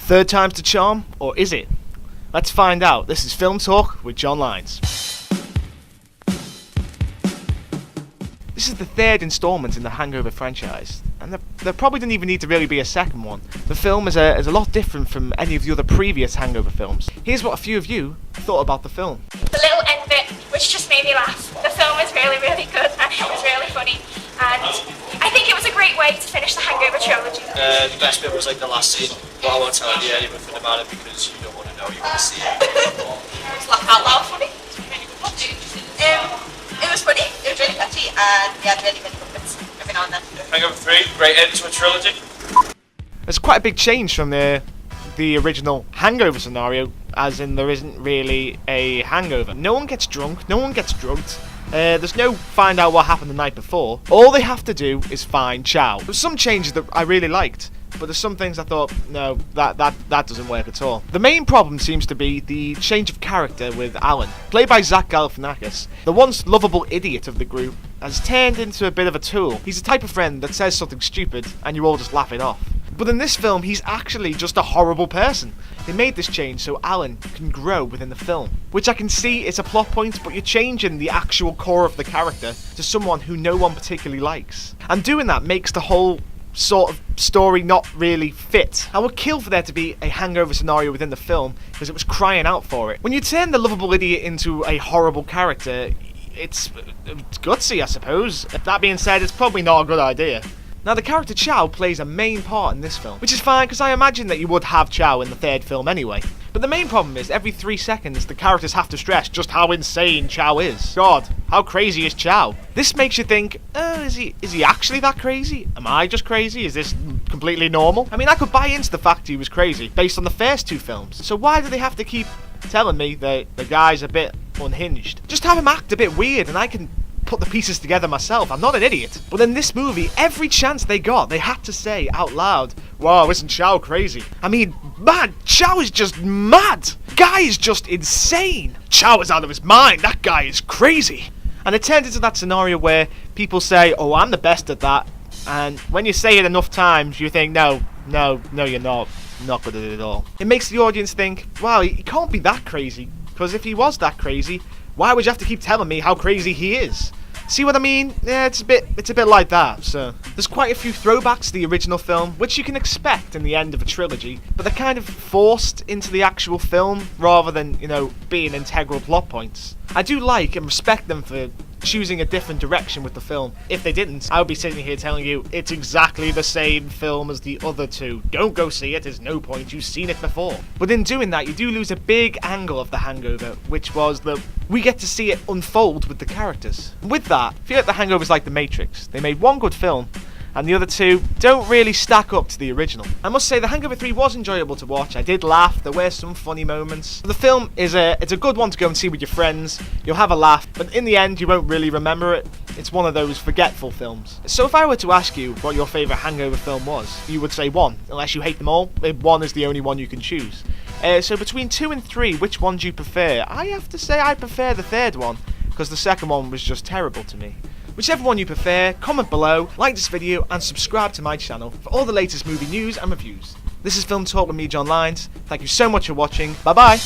Third time's the charm, or is it? Let's find out. This is Film Talk with John Lyons. This is the third instalment in the Hangover franchise, and there probably didn't even need to really be a second one. The film is a lot different from any of the other previous Hangover films. Here's what a few of you thought about the film. The little end bit, which just made me laugh. The film is really, really good, and it was really funny, and I think it was a great way to finish the Hangover trilogy. The best bit was like the last scene, but I won't tell you anything about it because you don't want to know, you want to see it. It's laugh out loud funny. It was funny, it was really catchy, and we had really good moments every now and then. Hangover 3, great end to a trilogy. There's quite a big change from the original Hangover scenario, as in there isn't really a hangover. No one gets drunk, no one gets drugged. There's no find out what happened the night before. All they have to do is find Chow. There's some changes that I really liked, but there's some things I thought, no, that doesn't work at all. The main problem seems to be the change of character with Alan, played by Zach Galifianakis. The once lovable idiot of the group has turned into a bit of a tool. He's the type of friend that says something stupid and you all just laugh it off. But in this film, he's actually just a horrible person. They made this change so Alan can grow within the film, which I can see is a plot point, but you're changing the actual core of the character to someone who no one particularly likes. And doing that makes the whole sort of story not really fit. I would kill for there to be a hangover scenario within the film because it was crying out for it. When you turn the lovable idiot into a horrible character, it's gutsy, I suppose. That being said, it's probably not a good idea. Now, the character Chow plays a main part in this film, which is fine because I imagine that you would have Chow in the third film anyway. But the main problem is every 3 seconds the characters have to stress just how insane Chow is. God, how crazy is Chow? This makes you think, is he actually that crazy? Am I just crazy? Is this completely normal? I mean, I could buy into the fact he was crazy based on the first 2 films. So why do they have to keep telling me that the guy's a bit unhinged? Just have him act a bit weird and I can put the pieces together myself. I'm not an idiot. But in this movie, every chance they got, they had to say out loud, wow, isn't Chow crazy? I mean, man, Chow is just mad. Guy is just insane. Chow is out of his mind. That guy is crazy. And it turned into that scenario where people say, oh, I'm the best at that. And when you say it enough times, you think, no, you're not. Not good at it at all. It makes the audience think, wow, he can't be that crazy. Because if he was that crazy, why would you have to keep telling me how crazy he is? See what I mean? Yeah, it's a bit like that. So there's quite a few throwbacks to the original film, which you can expect in the end of a trilogy, but they're kind of forced into the actual film rather than, being integral plot points. I do like and respect them for choosing a different direction with the film. If they didn't, I would be sitting here telling you it's exactly the same film as the other 2. Don't go see it, there's no point, you've seen it before. But in doing that, you do lose a big angle of the Hangover, which was that we get to see it unfold with the characters. With that, I feel like the Hangover's like the Matrix. They made one good film, and the other 2 don't really stack up to the original. I must say, The Hangover 3 was enjoyable to watch. I did laugh, there were some funny moments. The film it's a good one to go and see with your friends. You'll have a laugh, but in the end, you won't really remember it. It's one of those forgetful films. So if I were to ask you what your favourite Hangover film was, you would say 1, unless you hate them all. 1 is the only one you can choose. So between 2 and 3, which one do you prefer? I have to say I prefer the third one, because the second one was just terrible to me. Whichever one you prefer, comment below, like this video, and subscribe to my channel for all the latest movie news and reviews. This is Film Talk with me, John Lyons. Thank you so much for watching. Bye bye.